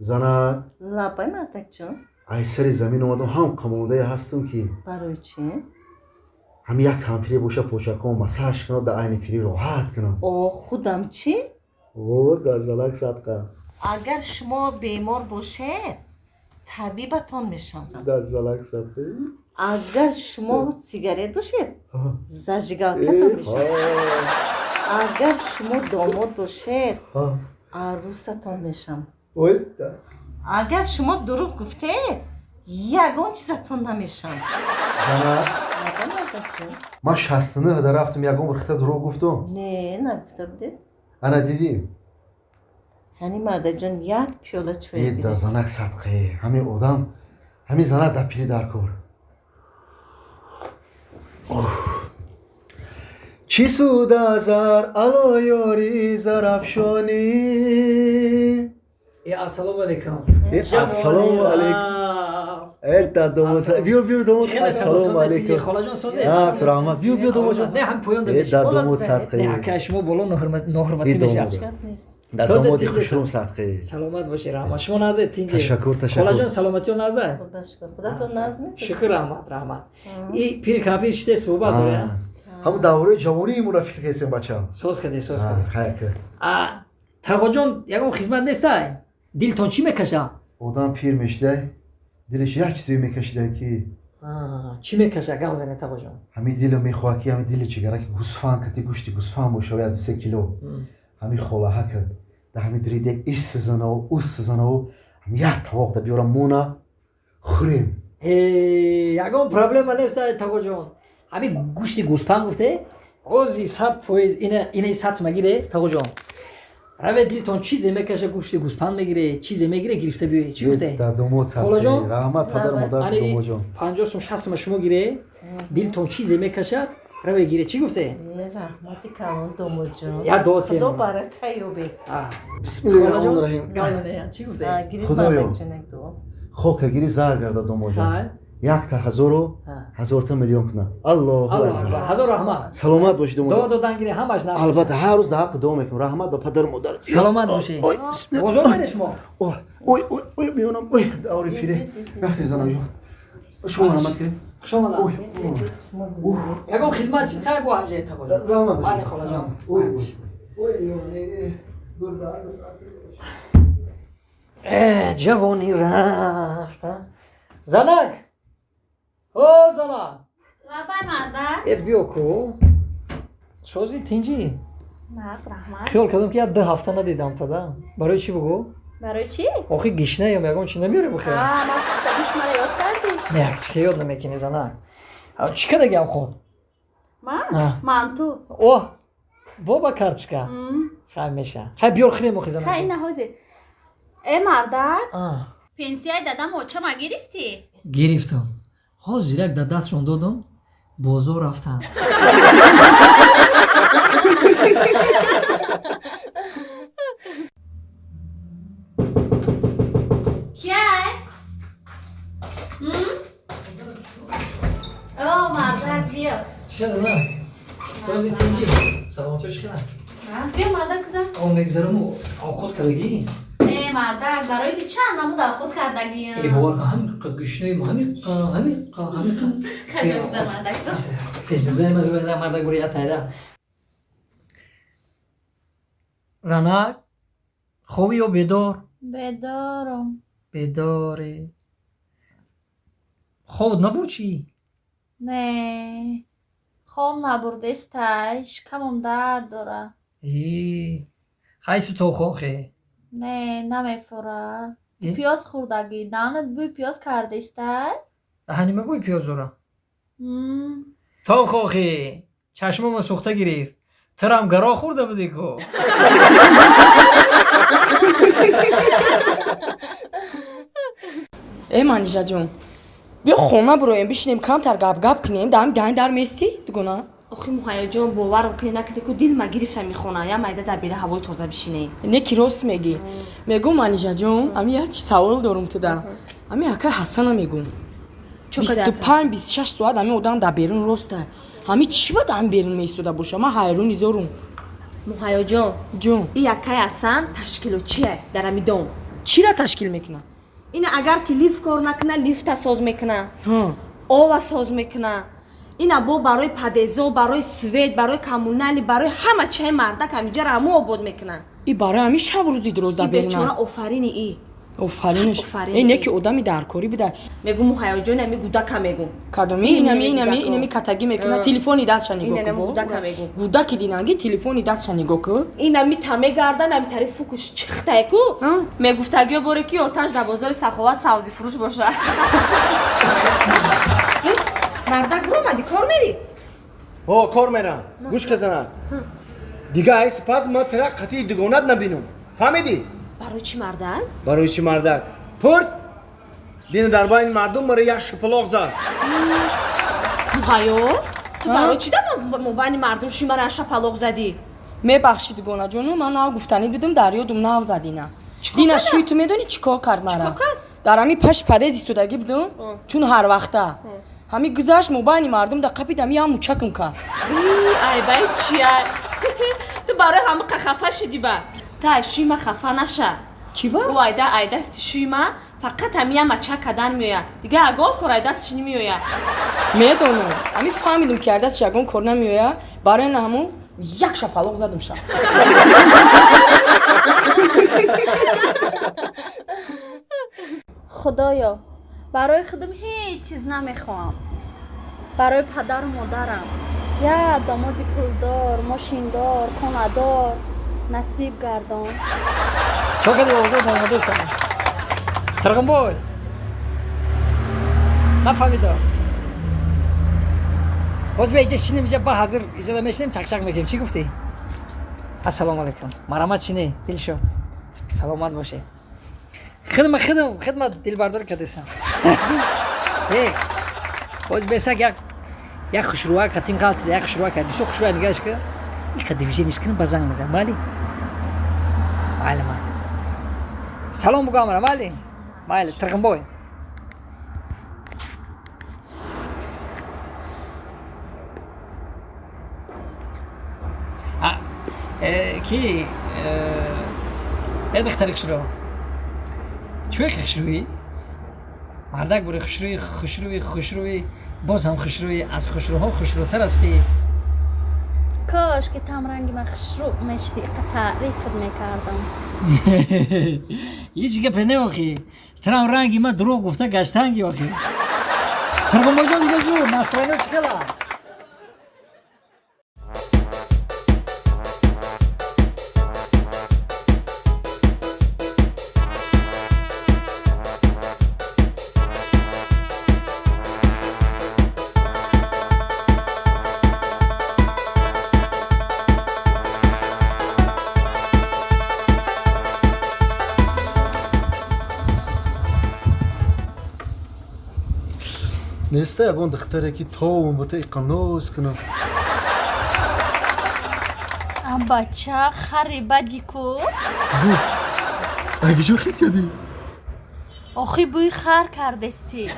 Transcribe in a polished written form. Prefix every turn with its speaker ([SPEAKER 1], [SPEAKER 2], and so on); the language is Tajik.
[SPEAKER 1] زنک
[SPEAKER 2] لابای مردک جون
[SPEAKER 1] ای سر زمین اومدم هم قمونده هستم که
[SPEAKER 2] برای چی؟
[SPEAKER 1] هم یک هم پیری باشه پوچه کنم مساج کنم در عین پیری راحت کنم
[SPEAKER 2] او خودم چی؟
[SPEAKER 1] او دزدلک صدقه
[SPEAKER 2] اگر شما بیمار باشه طبیبتون میشم
[SPEAKER 1] دزدلک صدقه
[SPEAKER 2] اگر شما سیگارت باشید زجگاکتون میشم اگر شما داماد باشید عروستون میشم اگر شما دروغ گفته یگان چیزتون نمیشم
[SPEAKER 1] من 69 هده رفتم یکم ریخته دروغ گفتم
[SPEAKER 2] نه نگفته بودید
[SPEAKER 1] انا دیدی
[SPEAKER 2] یعنی مرد جان یک پیاله چای
[SPEAKER 1] ای
[SPEAKER 2] بیدید
[SPEAKER 1] دزدلک صدقه همین آدم همین زنه در پیری در کار چی سود ازر علا یاری زرفشانی
[SPEAKER 3] السلام علیکم
[SPEAKER 1] السلام علیکم ایتا دوموز بیو دوموز السلام علیکم
[SPEAKER 3] خاله جان سازه
[SPEAKER 1] نه سلام بیو دوموز
[SPEAKER 3] نه هم پویان دمیش
[SPEAKER 1] ایتا دوموز صدقه
[SPEAKER 3] نه که شما بالا نحرمتی بشه
[SPEAKER 1] در دومودی خوشروم صدقه
[SPEAKER 3] سلامت باشی رحمت شما نازه تینجه
[SPEAKER 1] تشکر
[SPEAKER 3] خاله جان سلامتی و نازه
[SPEAKER 2] خدا تو نازمی
[SPEAKER 3] شکر رحمت این پیر کافی شته صحبت داره
[SPEAKER 1] همون دوره جوانی ایمون فکر کردیم بچه
[SPEAKER 3] سوز کردی
[SPEAKER 1] خیر که
[SPEAKER 3] تقا جان یکم خدمت نیسته دلتون چی میکشه
[SPEAKER 1] آدم پیر میشده دلش یک چیزی میکشیده که
[SPEAKER 3] چی میکشه گوزنه تقا جان
[SPEAKER 1] همین دلو میخواه که همین دل چیگره که گوسفند کتی گوشتی گوسفند باشه و 3 کیلو همین خوله ها کرد ده همین دریده ایش سزنه و اوست سزنه و همین یک طواق ده بیارم مونه خوریم
[SPEAKER 3] یکم پرابلم نیسته تقا جان همین گوشتی گوسفند گفته روزی 100% اینه ساعت مگیره تقا جان روی دلتون چیزی میکشه گوشتی گوسفند میگیره چیزی میگیره گرفته بیایی چی گفته
[SPEAKER 1] در دومود صدقه رحمت پدر مادر دومود جان
[SPEAKER 3] 50 سوم 60 شما گیره دلتون چیزی میکشد روی گیره چی گفته
[SPEAKER 2] رحمتی کلان دومود جان
[SPEAKER 3] یا دوتی
[SPEAKER 2] خدا برکه یابید
[SPEAKER 1] بسم الله الرحمن الرحیم
[SPEAKER 3] چی گفته
[SPEAKER 1] خدایا خوک گیری زر گرده دومود جان یک تا 1000 تا میلیون کنه الله اکبر
[SPEAKER 3] هزار رحمت
[SPEAKER 1] سلامت باشید دومود
[SPEAKER 3] دو دنگیره همش نه
[SPEAKER 1] البته هر روز در حق دعا میکنم رحمت به پدر مادر
[SPEAKER 3] سلامت باشی بزرگ بده شما
[SPEAKER 1] اوی میونم اوی داوری پیره وقتی بزنم جون شما رحمت کنید
[SPEAKER 3] شما یکم خدمت چی خیر با همجه تقول
[SPEAKER 1] رحمت
[SPEAKER 3] بله خاله جان جوانی رفت زنک او زنک
[SPEAKER 4] لابای مردک
[SPEAKER 3] بیو کو سوزی تینجی
[SPEAKER 4] ناز رحمت
[SPEAKER 3] خیال کردم که 2 هفته ندیدم تا برای چی بگو
[SPEAKER 4] برای چی؟
[SPEAKER 3] آخه گشنه یا میگم چی نمیاره بخیر
[SPEAKER 4] من خودش مرا یاد کردی
[SPEAKER 3] نه چی یاد نمیکنی زنک چی کده گم خون
[SPEAKER 4] من تو
[SPEAKER 3] اوه بابا کارچکا خیلی میشه خیلی بیار خیلی مخی زنک
[SPEAKER 4] خیلی نهازی ای مردک پنسیای دادم اوچه ما گرفتی؟
[SPEAKER 3] گرفتم ها زیرک در دستشون دادم بازار رفتن
[SPEAKER 4] کیه؟ او مردک بیا
[SPEAKER 3] چی کده نه؟ سازی تینجی سلامتو چی کده؟
[SPEAKER 4] ناز بیا مردک کزم
[SPEAKER 3] او میگذارم آخود کدگی
[SPEAKER 4] ای مردک برای دی چند نمو در خود کردگی
[SPEAKER 3] ای بار همین گشنه ما همین
[SPEAKER 4] خیلی بگذار مردک
[SPEAKER 3] پیش نزنی من زبه مردک بوری اتایده زنک خوبی و بیدار
[SPEAKER 4] بدارم
[SPEAKER 3] بیداره خوب نبور چی؟
[SPEAKER 4] نه خواب نبرده استای شکمم درد داره
[SPEAKER 3] خیلی تو خوخه
[SPEAKER 4] نه نمیفوره پیاز خوردگی دهنت بوی پیاز کرده استای
[SPEAKER 3] دهنیمه بوی پیاز داره تو خوخه چشمم سوخته گرفت ترم گرا خورده بودی که
[SPEAKER 5] ای منیجا جون بیا خونه برویم بشینیم کمتر گپ کنیم دم گنگ در میستی دیگه
[SPEAKER 6] آخه مخایا جان باورم کنی نکردی که دل ما گرفتم میخونه یا مایده در بیره هوای تازه بشینه
[SPEAKER 5] نه کی راست میگی میگم منیجا جون امی یک سوال دارم تو ده امی اکا حسنا میگم 25 26 ساعت امی اودان در بیرون راسته امی چی بود ام بیرون میستوده باشه من حیرون زورم
[SPEAKER 6] مخایا جان
[SPEAKER 5] جون
[SPEAKER 6] این یکای حسن تشکیل چیه در میدون
[SPEAKER 5] چی را تشکیل میکنه؟
[SPEAKER 6] این اگر که لیفت کار نکنه لیفت ساز میکنه
[SPEAKER 5] ها
[SPEAKER 6] آوا ساز میکنه این با برای پدیزا برای سوید برای کمونالی برای همه چه مردک همینجا را همو آباد میکنه
[SPEAKER 5] ای برای همین شب و روزی درست
[SPEAKER 6] این بیچاره
[SPEAKER 5] دبرین
[SPEAKER 6] آفرین ای
[SPEAKER 5] آفرینش
[SPEAKER 6] آفرین
[SPEAKER 5] اینه
[SPEAKER 6] ای.
[SPEAKER 5] که آدمی در کاری بده
[SPEAKER 6] میگم مهیجان می گودک میگم
[SPEAKER 5] کدومی اینمی کتگی میکنه تلفنی دستش نگاه
[SPEAKER 6] اینم
[SPEAKER 5] کو
[SPEAKER 6] گودک میگم
[SPEAKER 5] گودک دینانگی تلفنی دستش نگاه کو
[SPEAKER 6] اینم تمه گردن هم طرف فوکش چخته کو میگفتگی باره کی آتش در بازار سخاوت سبزی فروش باشه مردک برو اومدی کار میری
[SPEAKER 7] کار میرم گوش کزنم دیگه ایس پس ما ترا قطعی دگونت نبینم فهمیدی؟
[SPEAKER 6] برای چی مردک؟
[SPEAKER 7] برای چی مردک؟ پرس دین در بین مردم برای یک شپلاق زد
[SPEAKER 6] هایو تو برای چی در بین مردم شما را شپلاق زدی؟
[SPEAKER 5] میبخشید گونا جونو من ناو گفتنی بدم دریا دم ناو زدینا دینا شوی تو میدونی چیکار کرد مرا در همین پش پدیز ایستادگی بدم چون هر وقته همین گذشت موبایل مردم در قپی دمی هم چکم کرد
[SPEAKER 6] ای بای چیه تو برای همه خفه شدی با تا شوی ما خفه نشه
[SPEAKER 5] چی با؟
[SPEAKER 6] او ایده است شوی ما فقط همین چه کدن میویا دیگه اگان کار ایده است نمیویا
[SPEAKER 5] میدونم همین فهمیدم که دست شگون کار نمیویا برای نمو یک شپلاق زدم شب
[SPEAKER 4] خدایا برای خودم هیچ چیز نمیخوام برای پدر و مادرم یا دامادی پولدار ماشیندار خانه‌دار نصیب گردان
[SPEAKER 3] تو که دوازه داماده سن ترغم بای نفهمیدم باز به اینجا شینیم اینجا با حاضر اینجا دا میشنیم چک چک میکنیم چی گفتی؟ السلام علیکم مرحمت چینه دل شد سلامت باشه خدمت دل بردار کردیسم باز بیسک یک خوشروها کتیم قلت یک خوشروها کرد بیسو خوشروها نگاهش که این که دیویژنیش کنم بزنگ میزن مالی مالی سلام بگو امرا مالی ترقم بای کی یه دختر خوشرو چوی خوشروی مردک بوری خوشروی باز هم خوشروی از خوشروها خوشروتر هستی
[SPEAKER 4] کاش که تمرنگ من خوشرو میشتی تعریفت میکردم
[SPEAKER 3] هیچ گپ نمیخی ترام رنگی من دروغ گفته گشتنگی آخی ترقم باجا دیگه زور نسترینو چکلا
[SPEAKER 1] نیسته یکون دختره که تو با تی قنوز کنم
[SPEAKER 4] ام بچه خری بدی کو
[SPEAKER 1] اگه جو خید کردی
[SPEAKER 4] آخی بوی خر کردستی